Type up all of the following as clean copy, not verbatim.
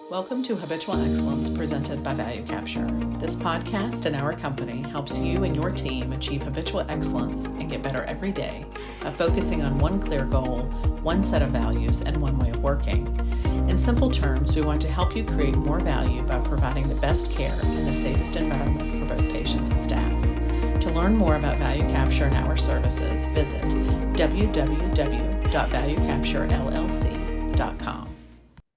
Welcome to Habitual Excellence presented by Value Capture. This podcast and our company helps you and your team achieve habitual excellence and get better every day by focusing on one clear goal, one set of values, and one way of working. In simple terms, we want to help you create more value by providing the best care in the safest environment for both patients and staff. To learn more about Value Capture and our services, visit www.valuecapturellc.com.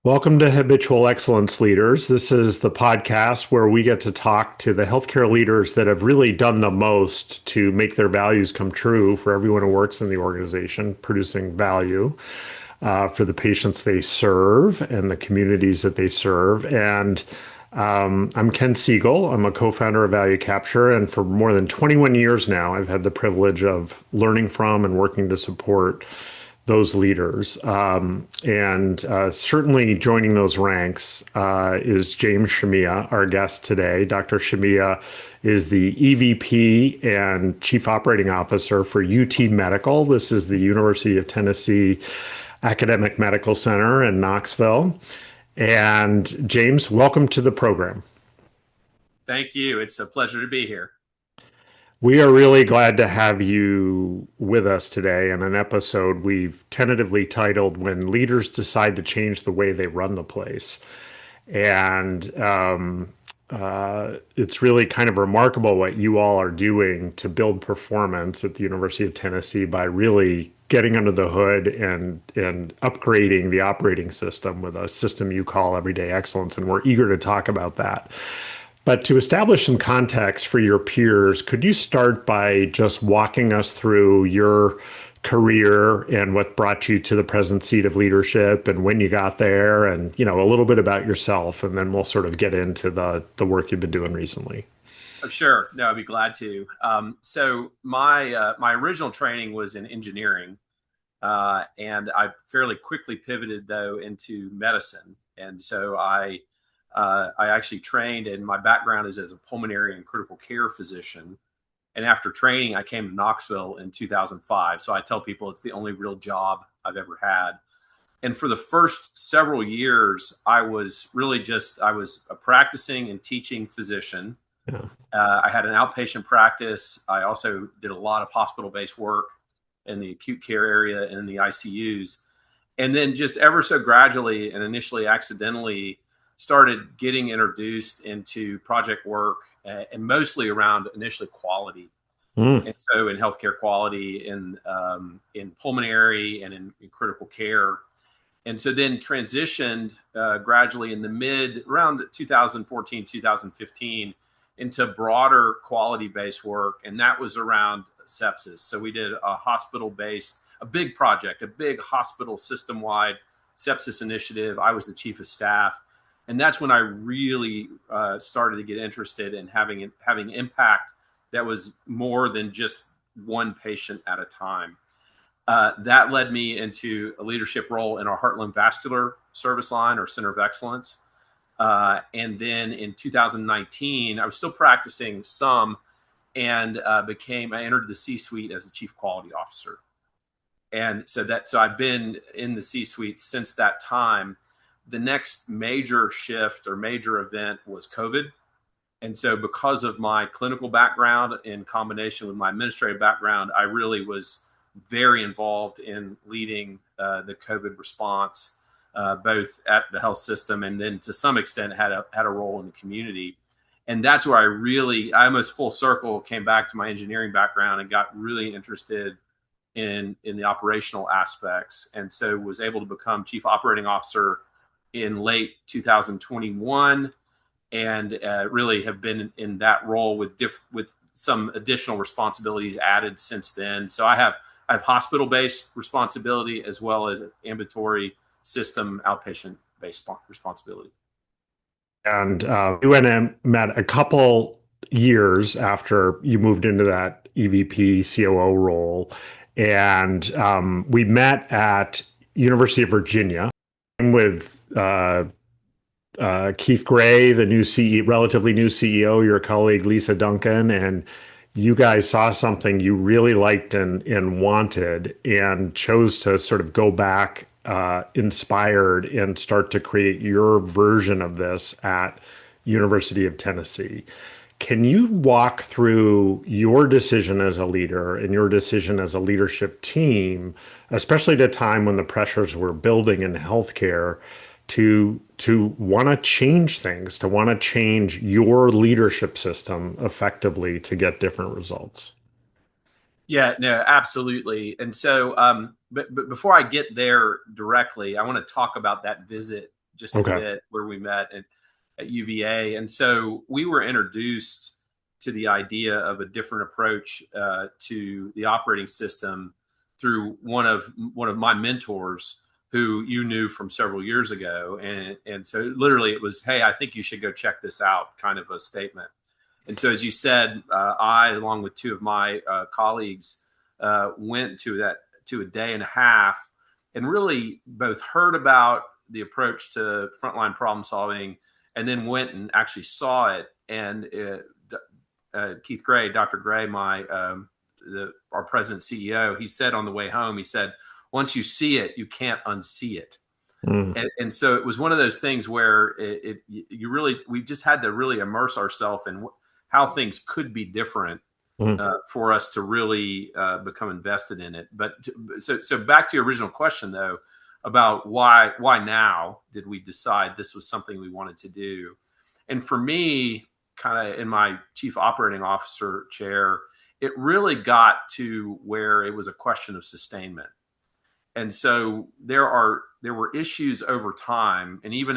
Welcome to Habitual Excellence Leaders. This is the podcast where we get to talk to the healthcare leaders that have really done the most to make their values come true for everyone who works in the organization, producing value for the patients they serve and the communities that they serve. And I'm Ken Segel. I'm a co-founder of Value Capture, and for more than 21 years now, I've had the privilege of learning from and working to support those leaders. Certainly joining those ranks is James Shamiyeh, our guest today. Dr. Shamiyeh is the EVP and Chief Operating Officer for UT Medical. This is the University of Tennessee Academic Medical Center in Knoxville. And James, welcome to the program. Thank you. It's a pleasure to be here. We are really glad to have you with us today in an episode we've tentatively titled When Leaders Decide to Change the Way They Run the Place. And it's really kind of remarkable what you all are doing to build performance at the University of Tennessee by really getting under the hood and upgrading the operating system with a system you call Everyday Excellence. And we're eager to talk about that. But to establish some context for your peers, could you start by just walking us through your career and what brought you to the present seat of leadership and when you got there and, a little bit about yourself, and then we'll sort of get into the work you've been doing recently. Sure. No, I'd be glad to. So my original training was in engineering, and I fairly quickly pivoted, though, into medicine. And so I actually trained, and my background is as a pulmonary and critical care physician. And after training, I came to Knoxville in 2005. So I tell people it's the only real job I've ever had. And for the first several years, I was a practicing and teaching physician. Yeah. I had an outpatient practice. I also did a lot of hospital-based work in the acute care area and in the ICUs. And then just ever so gradually and initially accidentally started getting introduced into project work and mostly around initially quality. And so in healthcare quality, in pulmonary and in critical care. And so then transitioned gradually in the around 2014, 2015 into broader quality-based work. And that was around sepsis. So we did a big project, a big hospital system-wide sepsis initiative. I was the chief of staff. And that's when I really started to get interested in having impact that was more than just one patient at a time. That led me into a leadership role in our Heart Lung Vascular Service Line, or Center of Excellence. And then in 2019, I was still practicing some and I entered the C-suite as a chief quality officer. And so I've been in the C-suite since that time. The next major shift or major event was COVID. And so because of my clinical background in combination with my administrative background, I really was very involved in leading the COVID response, both at the health system and then to some extent had a role in the community. And that's where I almost full circle came back to my engineering background and got really interested in the operational aspects. And so was able to become chief operating officer in late 2021, and really have been in that role with some additional responsibilities added since then. So I have hospital-based responsibility as well as ambulatory system outpatient-based responsibility. And you went and met a couple years after you moved into that EVP COO role, and we met at University of Virginia with Keith Gray, the new relatively new CEO, your colleague Lisa Duncan, and you guys saw something you really liked and wanted, and chose to sort of go back inspired and start to create your version of this at University of Tennessee. Can you walk through your decision as a leader and your decision as a leadership team, especially at a time when the pressures were building in healthcare, to want to change things, to want to change your leadership system effectively to get different results? Yeah, no, absolutely. And so, but before I get there directly, I want to talk about that visit just a Okay. bit where we met at UVA. And so we were introduced to the idea of a different approach to the operating system through one of my mentors who you knew from several years ago. And so literally it was, hey, I think you should go check this out, kind of a statement. And so, as you said, I, along with two of my colleagues, went to a day and a half, and really both heard about the approach to frontline problem solving, and then went and actually saw it. And Keith Gray, Dr. Gray, our president CEO, he said on the way home, he said, "Once you see it, you can't unsee it." Mm. And so it was one of those things where we just had to really immerse ourselves in how things could be different for us to really become invested in it. But so back to your original question, though, about why now did we decide this was something we wanted to do? And for me, kind of in my chief operating officer chair, it really got to where it was a question of sustainment. And so there were issues over time, and even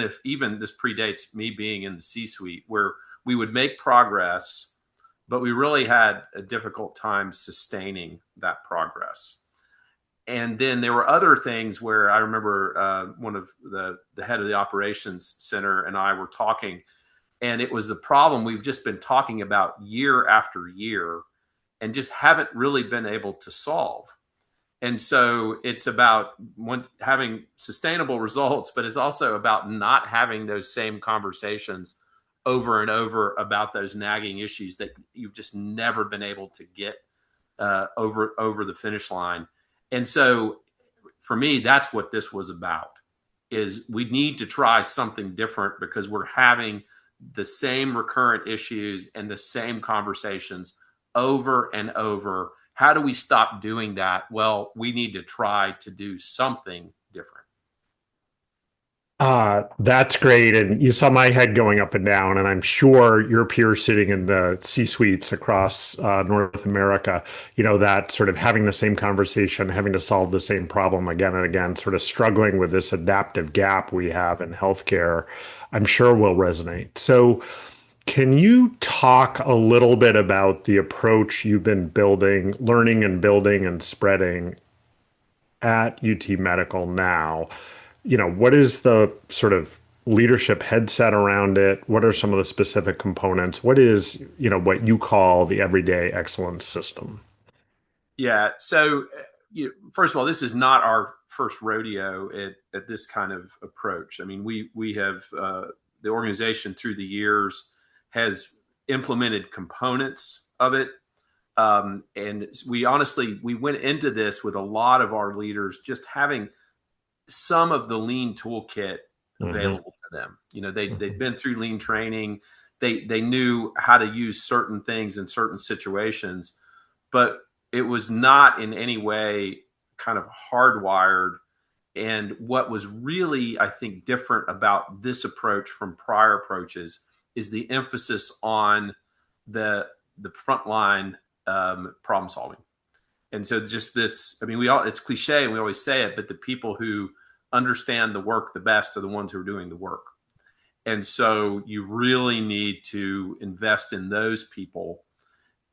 this predates me being in the C-suite, where we would make progress, but we really had a difficult time sustaining that progress. And then there were other things where I remember one of the head of the operations center and I were talking, and it was the problem we've just been talking about year after year and just haven't really been able to solve. And so it's about having sustainable results, but it's also about not having those same conversations over and over about those nagging issues that you've just never been able to get over the finish line. And so for me, that's what this was about, is we need to try something different because we're having the same recurrent issues and the same conversations over and over. How do we stop doing that? Well, we need to try to do something different. That's great. And you saw my head going up and down, and I'm sure your peers sitting in the C-suites across North America, that sort of having the same conversation, having to solve the same problem again and again, sort of struggling with this adaptive gap we have in healthcare, I'm sure will resonate. So can you talk a little bit about the approach you've been building, learning and building and spreading at UT Medical now? What is the sort of leadership headset around it? What are some of the specific components? What is, what you call the everyday excellence system? Yeah. So, first of all, this is not our first rodeo at this kind of approach. I mean, we have the organization through the years has implemented components of it. And we went into this with a lot of our leaders just having some of the lean toolkit available to them. They'd been through lean training. They knew how to use certain things in certain situations, but it was not in any way kind of hardwired. And what was really, I think, different about this approach from prior approaches is the emphasis on the frontline problem solving. And so just this, I mean, it's cliche and we always say it, but the people who understand the work the best are the ones who are doing the work. And so you really need to invest in those people.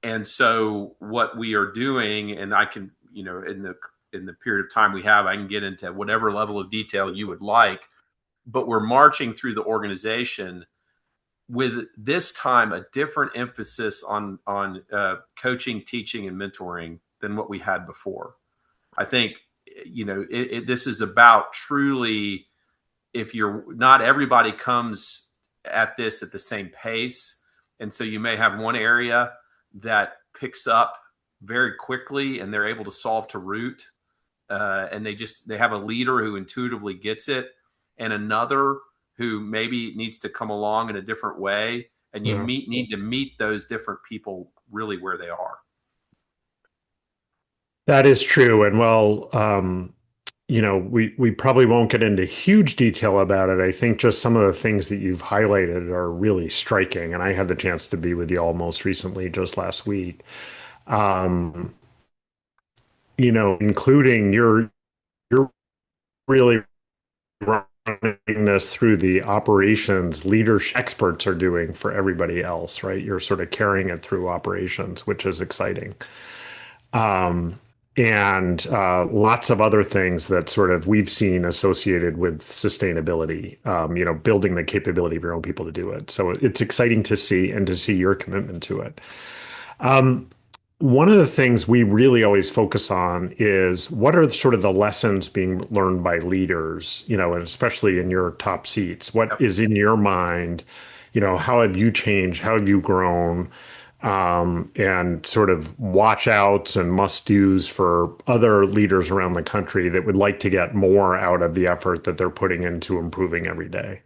And so what we are doing, and I can, in the period of time we have, I can get into whatever level of detail you would like, but we're marching through the organization with this time a different emphasis on coaching, teaching, and mentoring than what we had before. I think, this is about truly, not everybody comes at this at the same pace. And so you may have one area that picks up very quickly and they're able to solve to root. and they have a leader who intuitively gets it, and another who maybe needs to come along in a different way, and you Yeah. need to meet those different people really where they are. That is true. And well, we probably won't get into huge detail about it. I think just some of the things that you've highlighted are really striking. And I had the chance to be with y'all most recently, just last week. Um, including you're really running this through the operations leadership experts are doing for everybody else, right? You're sort of carrying it through operations, which is exciting. Um, and lots of other things that sort of we've seen associated with sustainability, building the capability of your own people to do it. So it's exciting to see and to see your commitment to it. Um, One of the things we really always focus on is what are sort of the lessons being learned by leaders, and especially in your top seats. What Yep. is in your mind? How have you changed? How have you grown? And sort of watch outs and must do's for other leaders around the country that would like to get more out of the effort that they're putting into improving every day.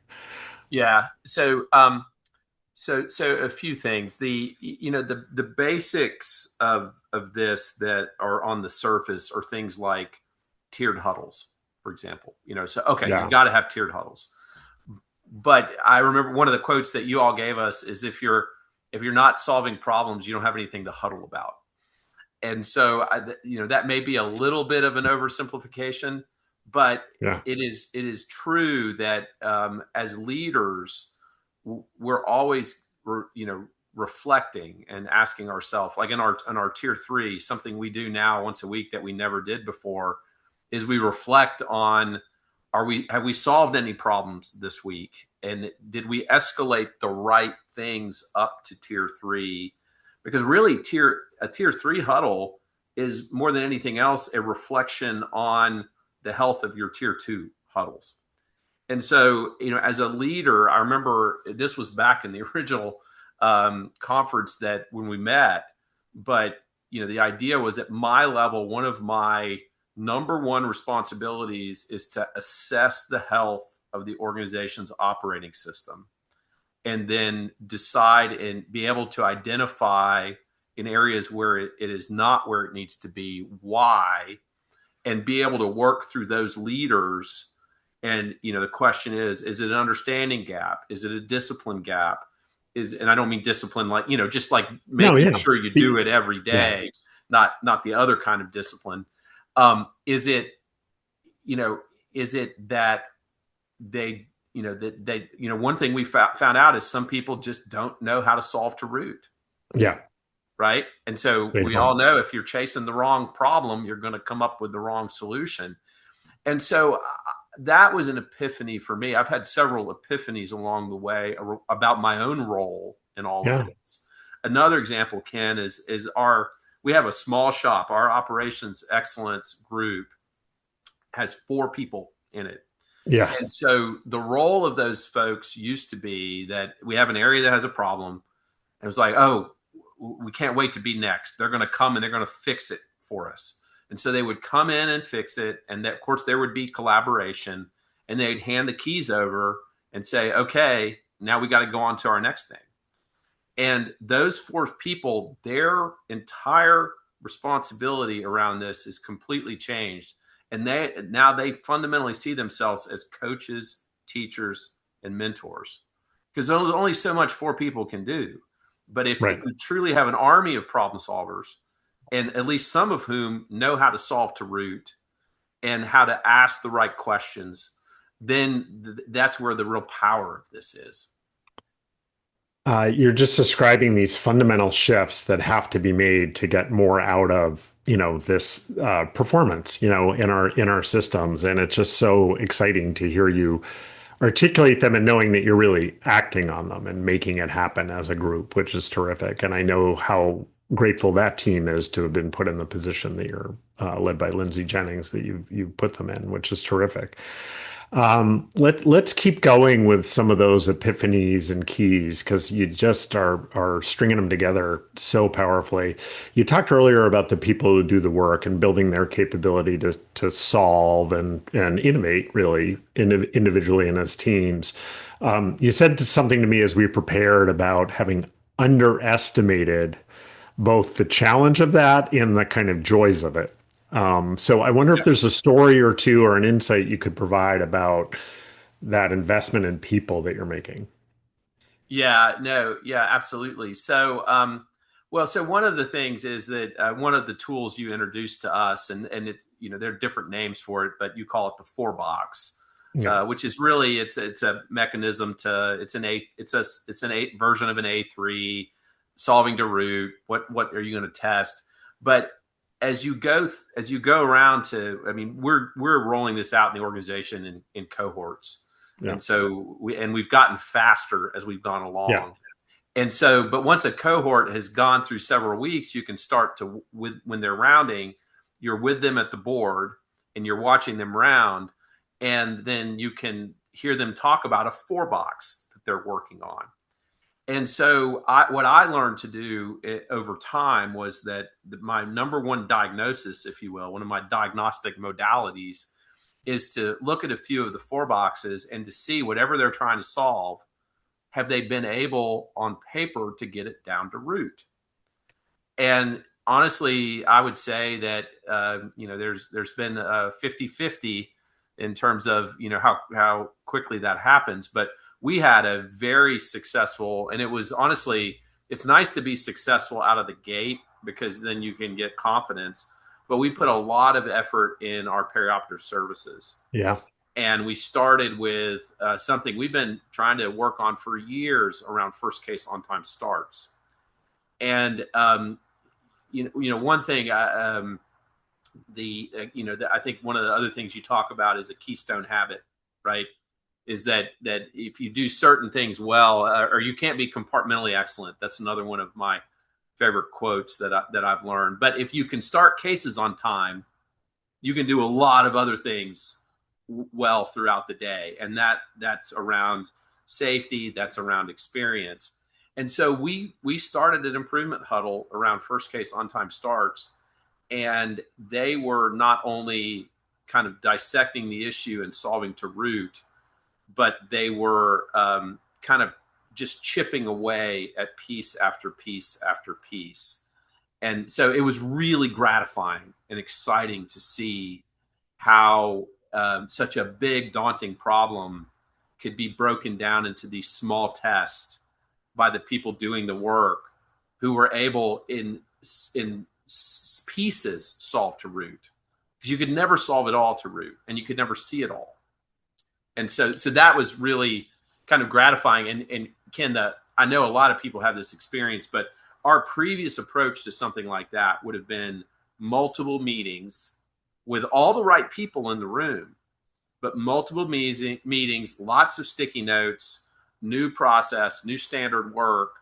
Yeah. So a few things. The basics of this that are on the surface are things like tiered huddles, for example. So okay, you Yeah. got to have tiered huddles. But I remember one of the quotes that you all gave us is if you're not solving problems, you don't have anything to huddle about. And so that may be a little bit of an oversimplification, but Yeah. it is true that as leaders we're always reflecting and asking ourselves, like in our tier 3, something we do now once a week that we never did before is we reflect on, have we solved any problems this week, and did we escalate the right things up to tier 3? Because really a tier 3 huddle is more than anything else a reflection on the health of your tier 2 huddles. And so, as a leader, I remember this was back in the original conference that when we met, but the idea was at my level, one of my number one responsibilities is to assess the health of the organization's operating system, and then decide and be able to identify in areas where it is not where it needs to be, why, and be able to work through those leaders. And the question is it an understanding gap? Is it a discipline gap? And I don't mean discipline like just like No, making yeah. sure you do it every Yeah. day, not the other kind of discipline. Is it is it that one thing we found out is some people just don't know how to solve to root. Yeah. Right. And so They we don't. all know if you're chasing the wrong problem, you're going to come up with the wrong solution. And so that was an epiphany for me. I've had several epiphanies along the way about my own role in all of Yeah. this. Another example, Ken, is we have a small shop. Our operations excellence group has 4 people in it. Yeah. And so the role of those folks used to be that we have an area that has a problem. And it was like, oh, we can't wait to be next. They're going to come and they're going to fix it for us. And so they would come in and fix it. And of course, there would be collaboration. And they'd hand the keys over and say, okay, now we got to go on to our next thing. And those 4 people, their entire responsibility around this is completely changed. And they fundamentally see themselves as coaches, teachers, and mentors. Because there's only so much 4 people can do. But if Right. we truly have an army of problem solvers, and at least some of whom know how to solve to root and how to ask the right questions, then that's where the real power of this is. You're just describing these fundamental shifts that have to be made to get more out of, this performance, in our systems. And it's just so exciting to hear you articulate them and knowing that you're really acting on them and making it happen as a group, which is terrific. And I know how grateful that team is to have been put in the position that you're led by Lindsay Jennings, that you've put them in, which is terrific. Let's keep going with some of those epiphanies and keys because you just are stringing them together so powerfully. You talked earlier about the people who do the work and building their capability to solve and innovate really individually and as teams. You said something to me as we prepared about having underestimated both the challenge of that and the kind of joys of it. So I wonder if there's a story or two or an insight you could provide about that investment in people that you're making. Yeah, no, yeah, absolutely. So, well, so one of the things is that one of the tools you introduced to us, and it, there are different names for it, but you call it the four box, Yeah. which is really it's a mechanism to it's an eight version of an A3 solving to root. What are you going to test? But as you go around to, I mean, we're rolling this out in the organization in cohorts. Yeah. And so we've gotten faster as we've gone along. Yeah. And so, but once a cohort has gone through several weeks, you can start to, when they're rounding, you're with them at the board and you're watching them round. And then you can hear them talk about a four box that they're working on. And so what I learned to do over time was that my number one diagnosis, if you will, one of my diagnostic modalities is to look at a few of the four boxes and to see whatever they're trying to solve, have they been able on paper to get it down to root? And honestly, I would say that, there's been a 50-50 in terms of, how quickly that happens. But we had a very successful, and it was honestly, it's nice to be successful out of the gate because then you can get confidence. But we put a lot of effort in our perioperative services. Yeah. And we started with something we've been trying to work on for years around first case on time starts. And, one thing, I think one of the other things you talk about is a keystone habit, right? Is that if you do certain things well, or you can't be compartmentally excellent. That's another one of my favorite quotes that I've learned. But if you can start cases on time, you can do a lot of other things well throughout the day, and that's around safety, that's around experience. And so we started an improvement huddle around first case on time starts, and they were not only kind of dissecting the issue and solving to root, but they were kind of just chipping away at piece after piece after piece. And so it was really gratifying and exciting to see how such a big, daunting problem could be broken down into these small tests by the people doing the work who were able in pieces solve to root, because you could never solve it all to root and you could never see it all. And so that was really kind of gratifying. And Ken, I know a lot of people have this experience, but our previous approach to something like that would have been multiple meetings with all the right people in the room, but multiple meetings, lots of sticky notes, new process, new standard work,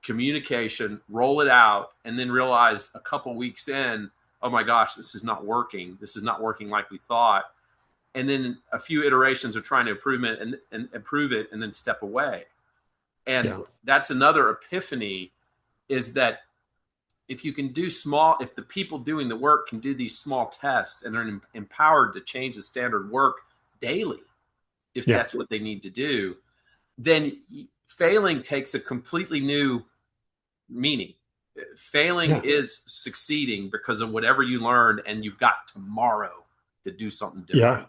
communication, roll it out, and then realize a couple weeks in, oh my gosh, this is not working. This is not working like we thought. And then a few iterations of trying to improve it and then step away. And that's another epiphany, is that if you can do if the people doing the work can do these small tests and are empowered to change the standard work daily, if that's what they need to do, then failing takes a completely new meaning. Failing is succeeding because of whatever you learned, and you've got tomorrow to do something different.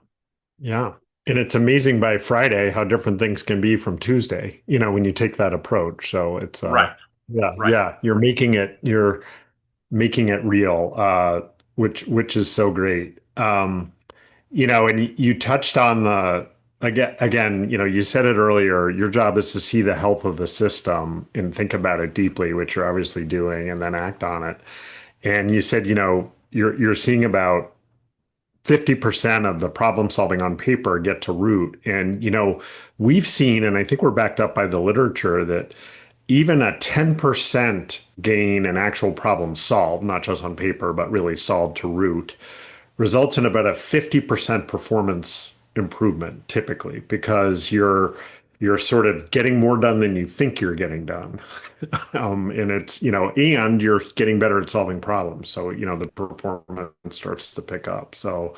Yeah. And it's amazing by Friday how different things can be from Tuesday, when you take that approach. So it's right. You're making it real, which is so great. And you touched on again, you said it earlier, your job is to see the health of the system and think about it deeply, which you're obviously doing, and then act on it. And you said, you're seeing about 50% of the problem solving on paper get to root. And, we've seen, and I think we're backed up by the literature, that even a 10% gain in actual problem solved, not just on paper, but really solved to root, results in about a 50% performance improvement typically because you're sort of getting more done than you think you're getting done. And it's, and you're getting better at solving problems. So, the performance starts to pick up. So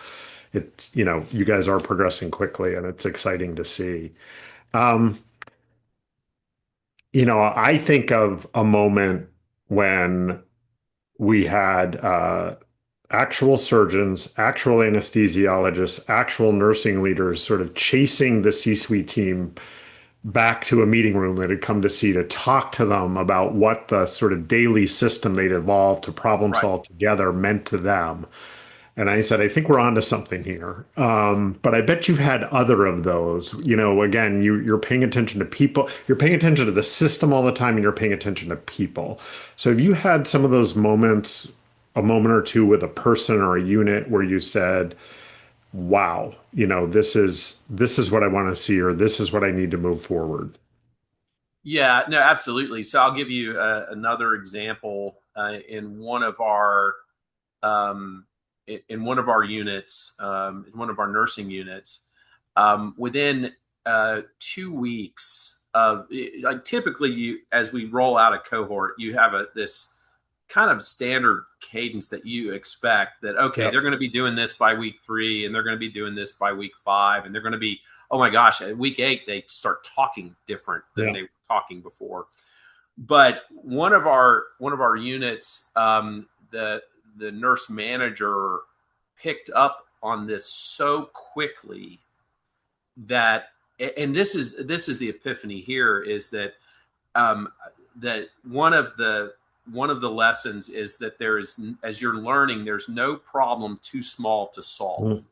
it's, you guys are progressing quickly and it's exciting to see. Um, I think of a moment when we had actual surgeons, actual anesthesiologists, actual nursing leaders sort of chasing the C-suite team back to a meeting room that had come to see to talk to them about what the sort of daily system they'd evolved to problem Right. solve together meant to them. And I said, I think we're onto something here. But I bet you've had other of those. Again, you're paying attention to people, you're paying attention to the system all the time, and you're paying attention to people. So have you had some of those moments, a moment or two with a person or a unit where you said, wow, this is what I want to see, or this is what I need to move forward? Yeah, no, absolutely. So I'll give you another example in one of our um, in one of our units, in one of our nursing units. Within 2 weeks of like typically you as we roll out a cohort, you have this kind of standard cadence that you expect that okay, Yeah. they're going to be doing this by week 3 and they're going to be doing this by week 5 and they're going to be oh my gosh, at week 8 they start talking different than Yeah. they were talking before. But one of our units, the nurse manager picked up on this so quickly that, and this is the epiphany here is that um, that one of the lessons is that there is, as you're learning, there's no problem too small to solve. Mm.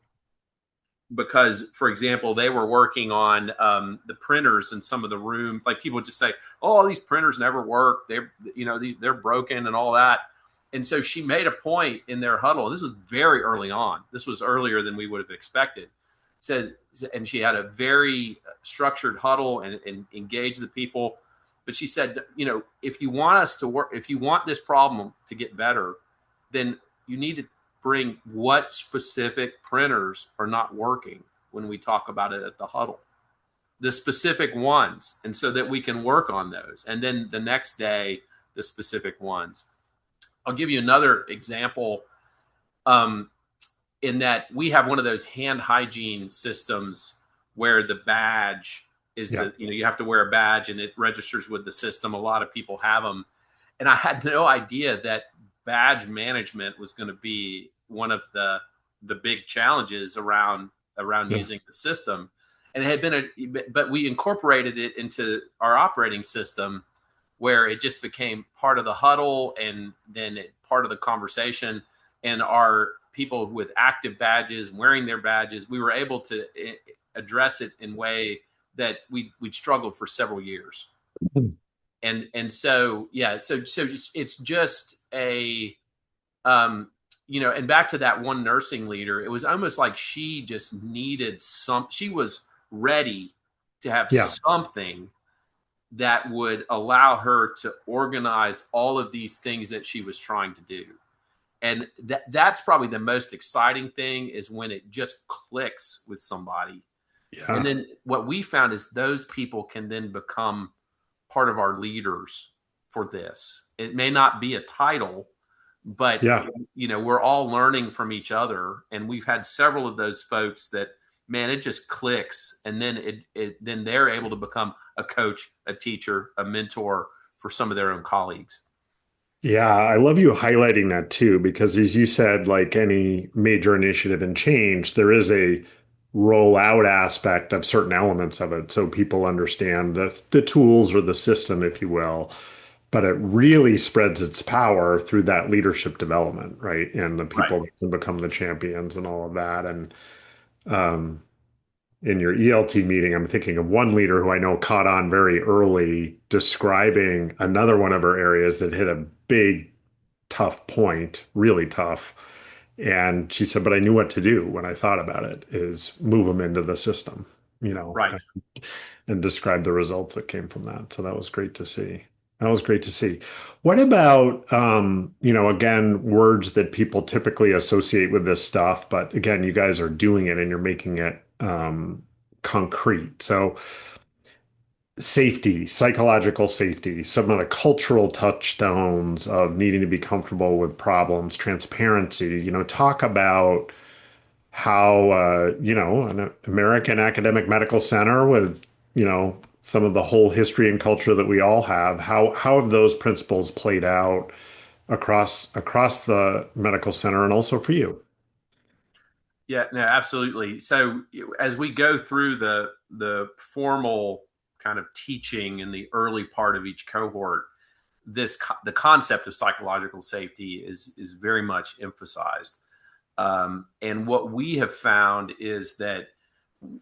Because, for example, they were working on the printers in some of the room. Like people would just say, "Oh, these printers never work. They're broken and all that." And so she made a point in their huddle. This was very early on. This was earlier than we would have expected. Said, and she had a very structured huddle and engaged the people. But she said, if you want us to work, if you want this problem to get better, then you need to bring what specific printers are not working when we talk about it at the huddle, the specific ones, and so that we can work on those. And then the next day, the specific ones. I'll give you another example um, in that we have one of those hand hygiene systems where the badge is Yeah. you have to wear a badge and it registers with the system. A lot of people have them. And I had no idea that badge management was going to be one of the big challenges around Yeah. using the system. And it had been but we incorporated it into our operating system where it just became part of the huddle and then part of the conversation. And our people with active badges, wearing their badges, we were able to address it in a way that we'd struggled for several years. And so yeah, so it's just a and back to that one nursing leader, it was almost like she just needed she was ready to have Yeah. something that would allow her to organize all of these things that she was trying to do. And that's probably the most exciting thing is when it just clicks with somebody. And Yeah. then what we found is those people can then become part of our leaders for this. It may not be a title, but Yeah. we're all learning from each other. And we've had several of those folks that, man, it just clicks. And then then they're able to become a coach, a teacher, a mentor for some of their own colleagues. Yeah, I love you highlighting that too, because as you said, like any major initiative and change, there is a rollout aspect of certain elements of it so people understand the tools or the system, if you will. But it really spreads its power through that leadership development, right? And the Right. people that can become the champions and all of that. And um, in your ELT meeting, I'm thinking of one leader who I know caught on very early, describing another one of her areas that hit a big, tough point, really tough. And she said, but I knew what to do when I thought about it is move them into the system, you know, Right. and describe the results that came from that. So that was great to see. That was great to see. What about, again, words that people typically associate with this stuff, but again, you guys are doing it and you're making it concrete. So safety, psychological safety, some of the cultural touchstones of needing to be comfortable with problems, transparency, talk about how, an American academic medical center with, some of the whole history and culture that we all have, how have those principles played out across the medical center and also for you? Yeah, no, absolutely. So as we go through the formal kind of teaching in the early part of each cohort, the concept of psychological safety is very much emphasized. And what we have found is that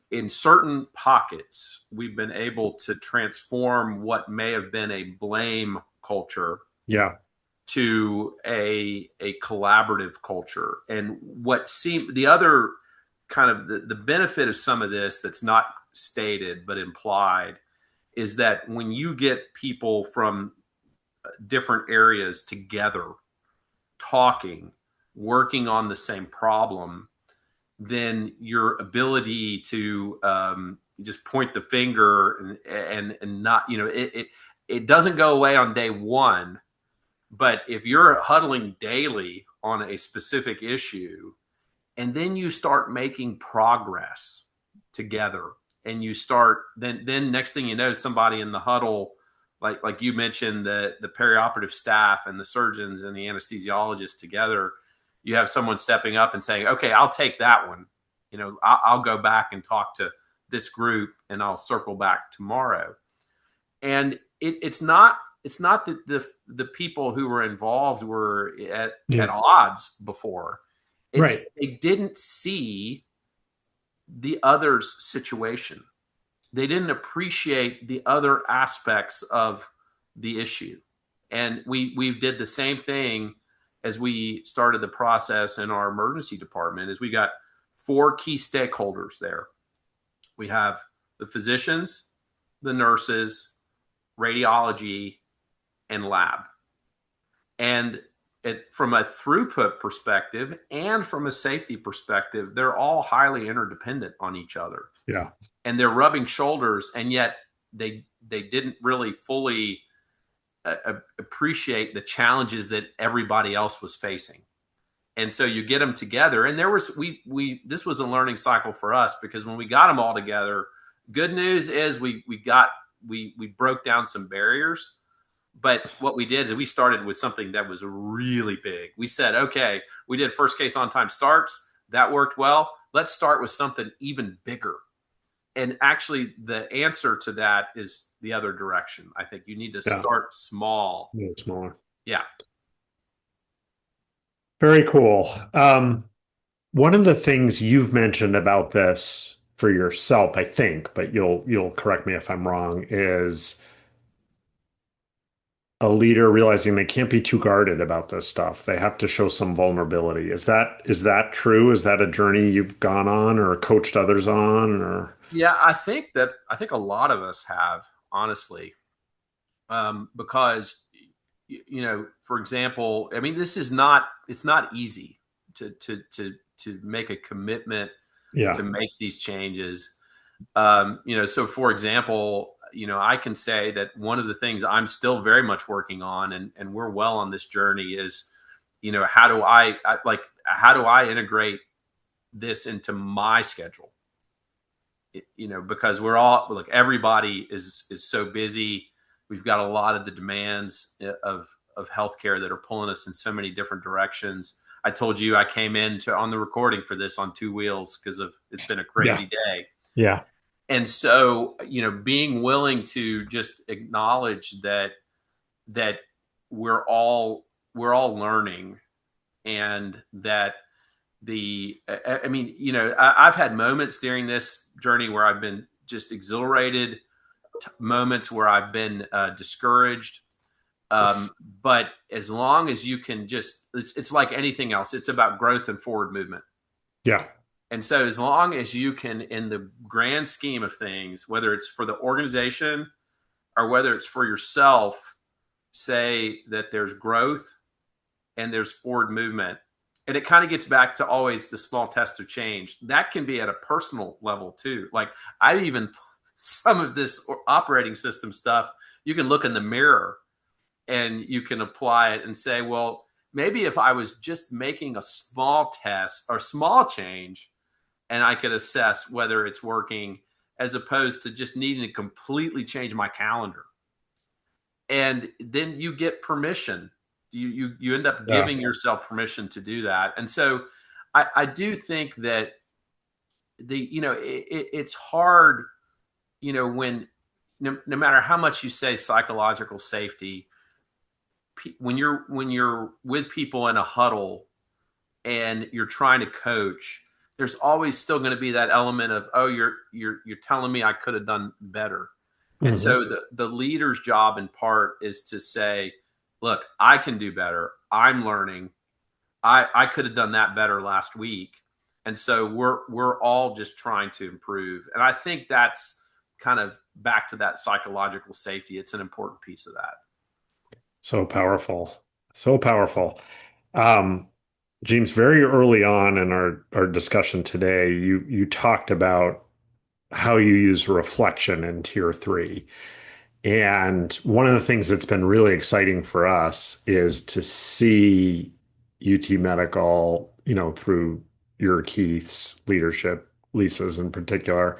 in certain pockets, we've been able to transform what may have been a blame culture Yeah. to a collaborative culture. And what seemed the other kind of the benefit of some of this that's not stated but implied is that when you get people from different areas together talking, working on the same problem, then your ability to just point the finger and not, it doesn't go away on day one. But if you're huddling daily on a specific issue, and then you start making progress together, and you start then next thing you know, somebody in the huddle, like you mentioned, the perioperative staff and the surgeons and the anesthesiologists together, you have someone stepping up and saying, "Okay, I'll take that one. I'll go back and talk to this group, and I'll circle back tomorrow." And it's not that the people who were involved were at Yeah. odds before. It's Right. they didn't see the other's situation. They didn't appreciate the other aspects of the issue. And we did the same thing as we started the process in our emergency department. Is we got 4 key stakeholders there. We have the physicians, the nurses, radiology, and lab. And from a throughput perspective and from a safety perspective, they're all highly interdependent on each other. Yeah. And they're rubbing shoulders, and yet they didn't really fully appreciate the challenges that everybody else was facing. And so you get them together, and this was a learning cycle for us, because when we got them all together, good news is we broke down some barriers. But what we did is we started with something that was really big. We said, okay, we did first case on time starts. That worked well. Let's start with something even bigger. And actually, the answer to that is the other direction. I think you need to start small. A little smaller. Yeah. Very cool. One of the things you've mentioned about this for yourself, I think, but you'll correct me if I'm wrong, is a leader realizing they can't be too guarded about this stuff. They have to show some vulnerability. Is that true? Is that a journey you've gone on or coached others on, or? Yeah, I think a lot of us have, honestly, because for example, I mean, it's not easy to make a commitment to make these changes. So for example, I can say that one of the things I'm still very much working on, and we're well on this journey, is, how do I integrate this into my schedule? Because everybody is so busy. We've got a lot of the demands of healthcare that are pulling us in so many different directions. I told you I came on the recording for this on 2 wheels because it's been a crazy day. Yeah. And so, being willing to just acknowledge that we're all learning, and that I've had moments during this journey where I've been just exhilarated, moments where I've been discouraged. But as long as you can it's like anything else, it's about growth and forward movement. Yeah. And so as long as you can, in the grand scheme of things, whether it's for the organization or whether it's for yourself, say that there's growth and there's forward movement, And it kind of gets back to always the small test of change. That can be at a personal level too. Like I even some of this operating system stuff, you can look in the mirror and you can apply it and say, well, maybe if I was just making a small test or small change and I could assess whether it's working as opposed to just needing to completely change my calendar. And then you get permission. You end up giving yourself permission to do that. And so I do think that it's hard, when no matter how much you say psychological safety, when you're with people in a huddle and you're trying to coach, there's always still going to be that element of, oh, you're telling me I could have done better. Mm-hmm. And so the leader's job in part is to say, look, I can do better. I'm learning. I could have done that better last week. And so we're all just trying to improve. And I think that's kind of back to that psychological safety. It's an important piece of that. So powerful. So powerful. James, very early on in our discussion today, you talked about how you use reflection in tier 3. And one of the things that's been really exciting for us is to see UT Medical, through your Keith's leadership, Lisa's in particular,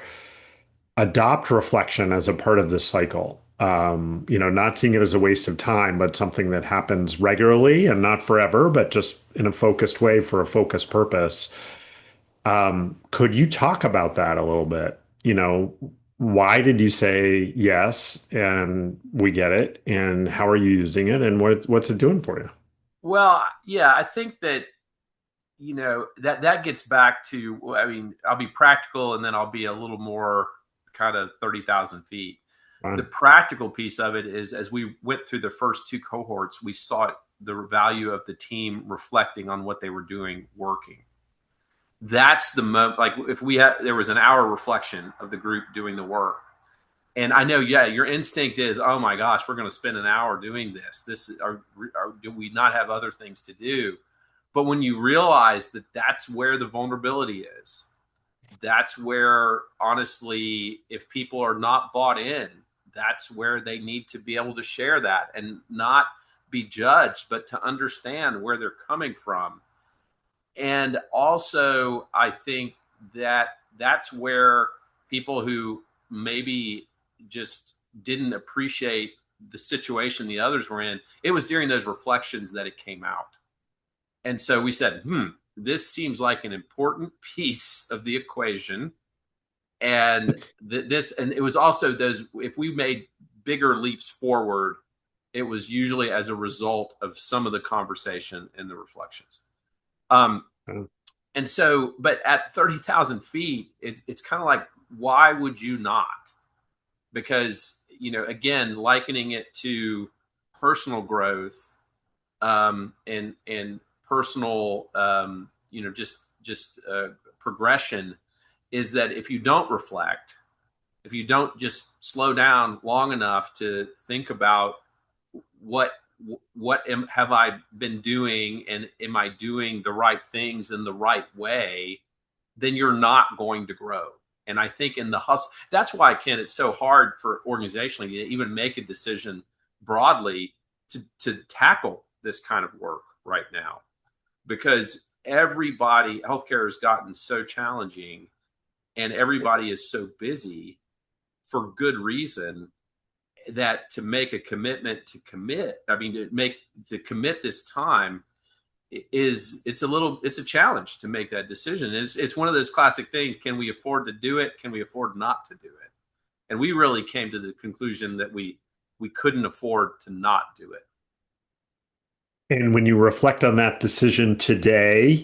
adopt reflection as a part of this cycle. Not seeing it as a waste of time, but something that happens regularly and not forever, but just in a focused way for a focused purpose. Could you talk about that a little bit? Why did you say yes and we get it? And how are you using it? And what's it doing for you? Well, yeah, I think that, that gets back to, I'll be practical and then I'll be a little more kind of 30,000 feet. Fine. The practical piece of it is, as we went through the first 2 cohorts, we saw the value of the team reflecting on what they were doing working. That's the like if there was an hour reflection of the group doing the work. And I know, your instinct is, oh my gosh, we're going to spend an hour doing this. Do we not have other things to do? But when you realize that that's where the vulnerability is, that's where, honestly, if people are not bought in, that's where they need to be able to share that and not be judged, but to understand where they're coming from. And also, I think that that's where people who maybe just didn't appreciate the situation the others were in, it was during those reflections that it came out. And so we said, this seems like an important piece of the equation. And and it was also if we made bigger leaps forward, it was usually as a result of some of the conversation and the reflections. And so, but at 30,000 feet, it's kind of like, why would you not? Because, again, likening it to personal growth, and personal, progression, is that if you don't reflect, if you don't just slow down long enough to think about what have I been doing, and am I doing the right things in the right way, then you're not going to grow. And I think in the hustle, that's why, Ken, it's so hard for organizationally to even make a decision broadly to tackle this kind of work right now, because healthcare has gotten so challenging and everybody is so busy for good reason, that to make a commitment to commit this time it's a challenge to make that decision. And it's one of those classic things. Can we afford to do it? Can we afford not to do it? And we really came to the conclusion that we couldn't afford to not do it. And when you reflect on that decision today,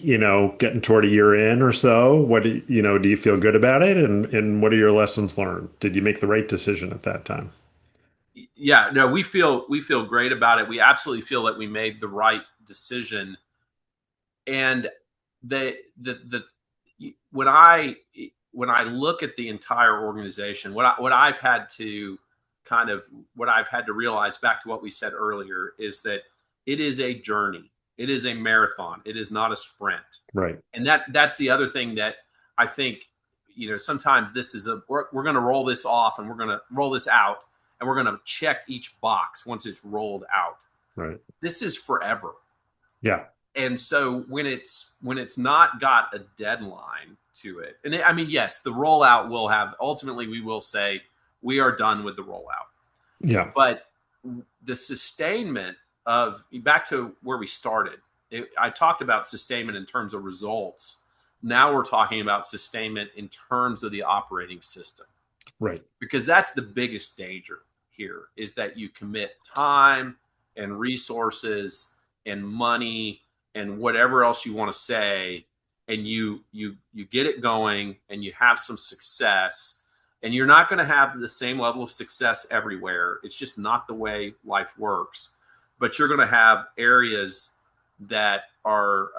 getting toward a year in or so, what do you feel good about it? And what are your lessons learned? Did you make the right decision at that time? Yeah, no, we feel great about it. We absolutely feel that we made the right decision. And when I look at the entire organization, what I've had to realize, back to what we said earlier, is that it is a journey. It is a marathon. It is not a sprint. Right. And that's the other thing that I think, sometimes this is we're going to roll this off, and we're going to roll this out, and we're going to check each box once it's rolled out. Right. This is forever. Yeah. And so when it's not got a deadline to it, and I mean, yes, the rollout will have, ultimately we will say we are done with the rollout. Yeah. But the sustainment of, back to where we started, I talked about sustainment in terms of results. Now we're talking about sustainment in terms of the operating system. Right. Because that's the biggest danger here, is that you commit time and resources and money and whatever else you want to say, and you get it going and you have some success, and you're not going to have the same level of success everywhere. It's just not the way life works. But you're going to have areas that are,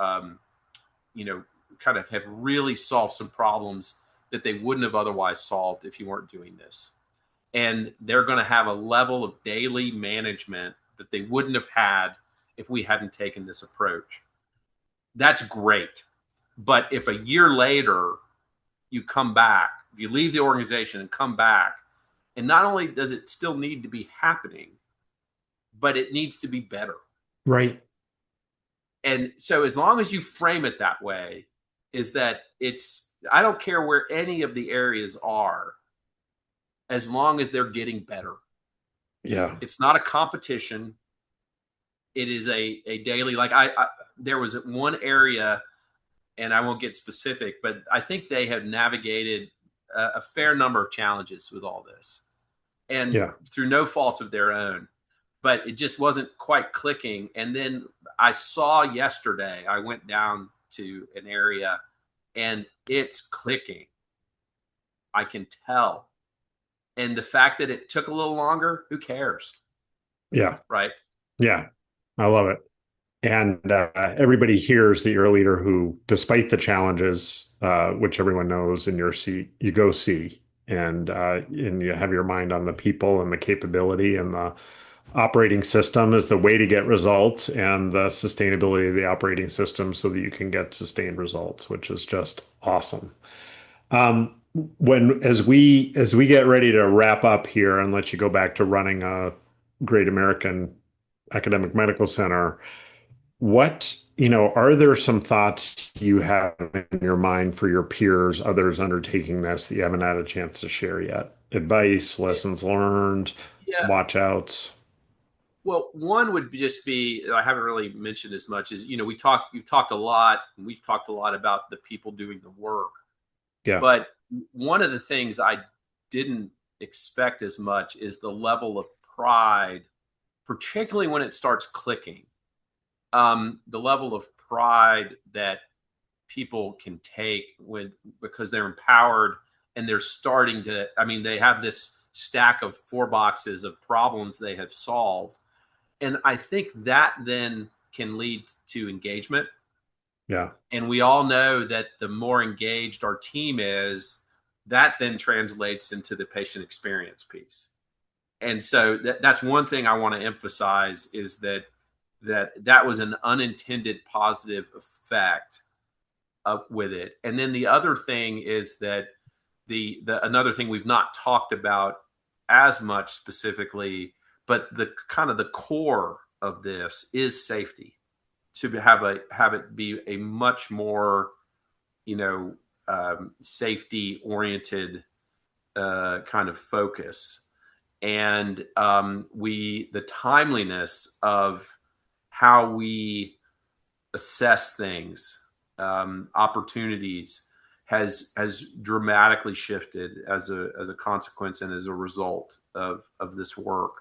kind of have really solved some problems that they wouldn't have otherwise solved if you weren't doing this. And they're going to have a level of daily management that they wouldn't have had if we hadn't taken this approach. That's great. But if a year later you come back, if you leave the organization and come back, and not only does it still need to be happening, but it needs to be better. Right. And so as long as you frame it that way, is that I don't care where any of the areas are, as long as they're getting better. Yeah. It's not a competition. It is a daily, like there was one area, and I won't get specific, but I think they have navigated a fair number of challenges with all this, and through no fault of their own, but it just wasn't quite clicking. And then I saw yesterday, I went down to an area and it's clicking. I can tell. And the fact that it took a little longer, who cares? Yeah. Right. Yeah. I love it. And everybody hears that you're a leader who, despite the challenges, which everyone knows in your seat, you go see, and you have your mind on the people and the capability, and the operating system is the way to get results, and the sustainability of the operating system so that you can get sustained results, which is just awesome. As we get ready to wrap up here and let you go back to running a great American academic medical center, are there some thoughts you have in your mind for your peers, others undertaking this, that you haven't had a chance to share yet? Advice, lessons learned, watch outs? Well, one would just be, I haven't really mentioned as much as, you've talked a lot, and we've talked a lot about the people doing the work. Yeah. But one of the things I didn't expect as much is the level of pride, particularly when it starts clicking. The level of pride that people can take because they're empowered, and they're starting to, they have this stack of 4 boxes of problems they have solved. And I think that then can lead to engagement. Yeah. And we all know that the more engaged our team is, that then translates into the patient experience piece. And so that's one thing I want to emphasize, is that was an unintended positive effect with it. And then the other thing is that another thing we've not talked about as much specifically, but the kind of the core of this is safety, to have it be a much more, safety oriented kind of focus. And the timeliness of how we assess things, opportunities, has dramatically shifted as a consequence and as a result of this work.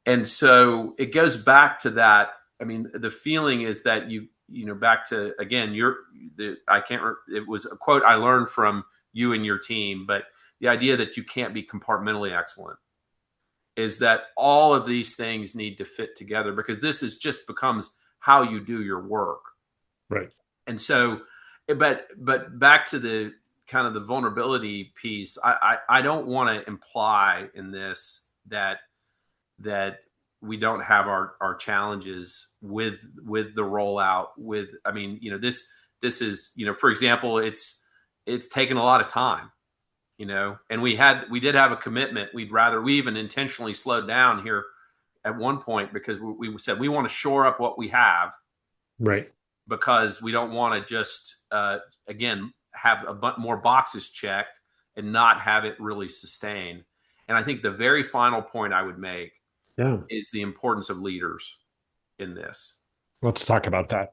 And so it goes back to that. The feeling is that back to, again, it was a quote I learned from you and your team, but the idea that you can't be compartmentally excellent, is that all of these things need to fit together, because this just becomes how you do your work. Right. And so, but back to the kind of the vulnerability piece, I don't want to imply in this that we don't have our challenges with the rollout. This is, for example, it's taken a lot of time, and we did have a commitment. We even intentionally slowed down here at one point because we said we want to shore up what we have, right? Because we don't want to just again have a bunch more boxes checked and not have it really sustain. And I think the very final point I would make is the importance of leaders in this. Let's talk about that.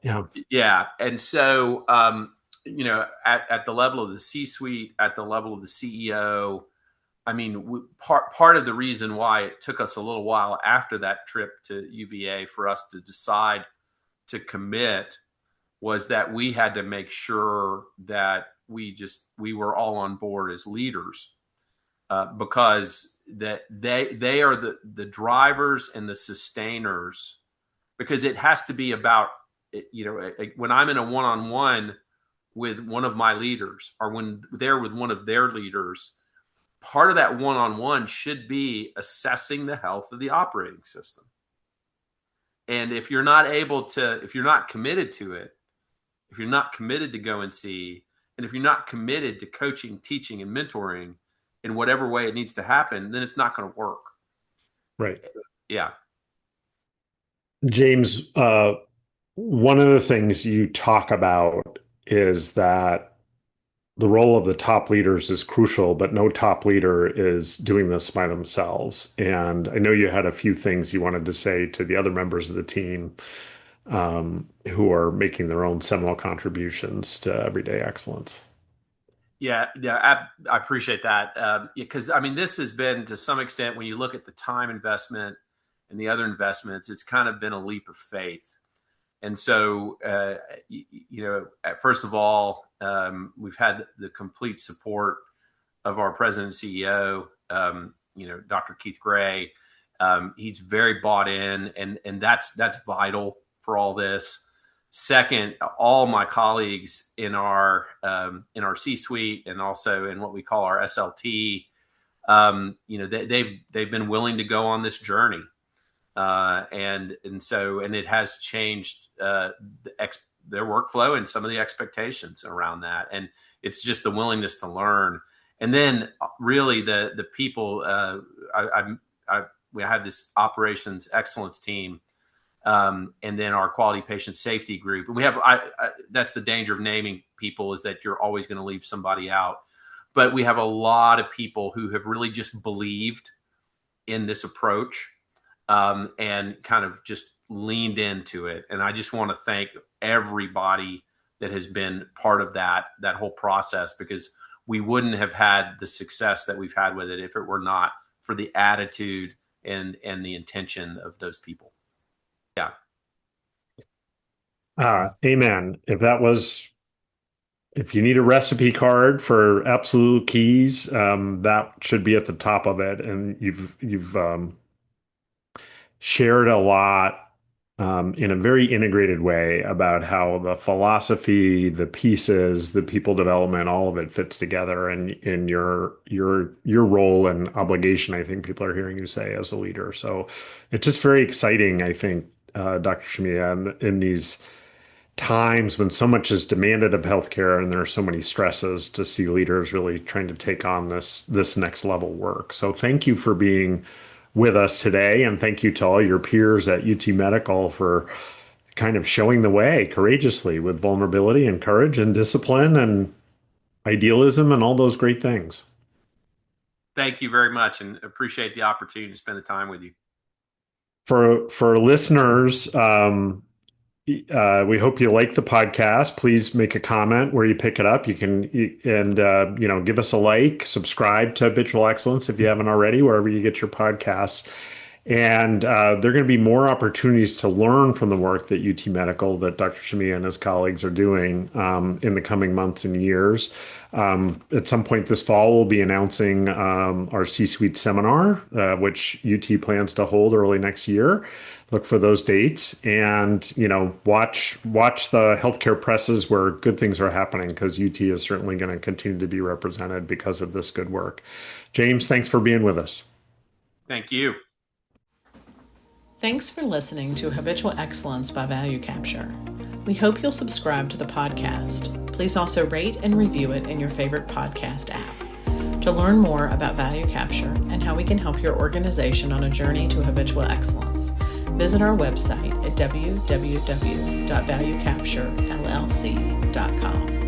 Yeah. And so, at the level of the C-suite, at the level of the CEO, part of the reason why it took us a little while after that trip to UVA for us to decide to commit was that we had to make sure that we were all on board as leaders, because that they are the drivers and the sustainers, because it has to be about, when I'm in a one-on-one with one of my leaders or when they're with one of their leaders, part of that one-on-one should be assessing the health of the operating system. And if you're not committed to it, if you're not committed to go and see, and if you're not committed to coaching, teaching, and mentoring in whatever way it needs to happen, then it's not going to work. Right. Yeah. James, one of the things you talk about is that the role of the top leaders is crucial, but no top leader is doing this by themselves. And I know you had a few things you wanted to say to the other members of the team who are making their own seminal contributions to everyday excellence. Yeah, I appreciate that, because this has been, to some extent, when you look at the time investment and the other investments, it's kind of been a leap of faith. And so, first of all, we've had the complete support of our president and CEO, Dr. Keith Gray. He's very bought in, and that's vital for all this. Second, all my colleagues in our C-suite and also in what we call our SLT, they've been willing to go on this journey, and it has changed their workflow and some of the expectations around that, and it's just the willingness to learn. And then really the people, we have this operations excellence team. And then our quality patient safety group. And we have, that's the danger of naming people, is that you're always going to leave somebody out. But we have a lot of people who have really just believed in this approach, and kind of just leaned into it. And I just want to thank everybody that has been part of that whole process, because we wouldn't have had the success that we've had with it if it were not for the attitude and the intention of those people. Yeah. Amen. If you need a recipe card for absolute keys, that should be at the top of it. And you've shared a lot in a very integrated way about how the philosophy, the pieces, the people development, all of it fits together, and in your role and obligation, I think people are hearing you say, as a leader. So it's just very exciting, I think, Dr. Shamiyeh, in these times when so much is demanded of healthcare and there are so many stresses, to see leaders really trying to take on this next level work. So thank you for being with us today, and thank you to all your peers at UT Medical for kind of showing the way courageously with vulnerability and courage and discipline and idealism and all those great things. Thank you very much, and appreciate the opportunity to spend the time with you. For listeners, we hope you like the podcast. Please make a comment where you pick it up. You can give us a like, subscribe to Habitual Excellence if you haven't already, wherever you get your podcasts. And there are going to be more opportunities to learn from the work that UT Medical, that Dr. Shamiyeh and his colleagues are doing in the coming months and years. At some point this fall, we'll be announcing our C-suite seminar, which UT plans to hold early next year. Look for those dates, and watch the healthcare presses where good things are happening, because UT is certainly going to continue to be represented because of this good work. James, thanks for being with us. Thank you. Thanks for listening to Habitual Excellence by Value Capture. We hope you'll subscribe to the podcast. Please also rate and review it in your favorite podcast app. To learn more about Value Capture and how we can help your organization on a journey to habitual excellence, visit our website at www.valuecapturellc.com.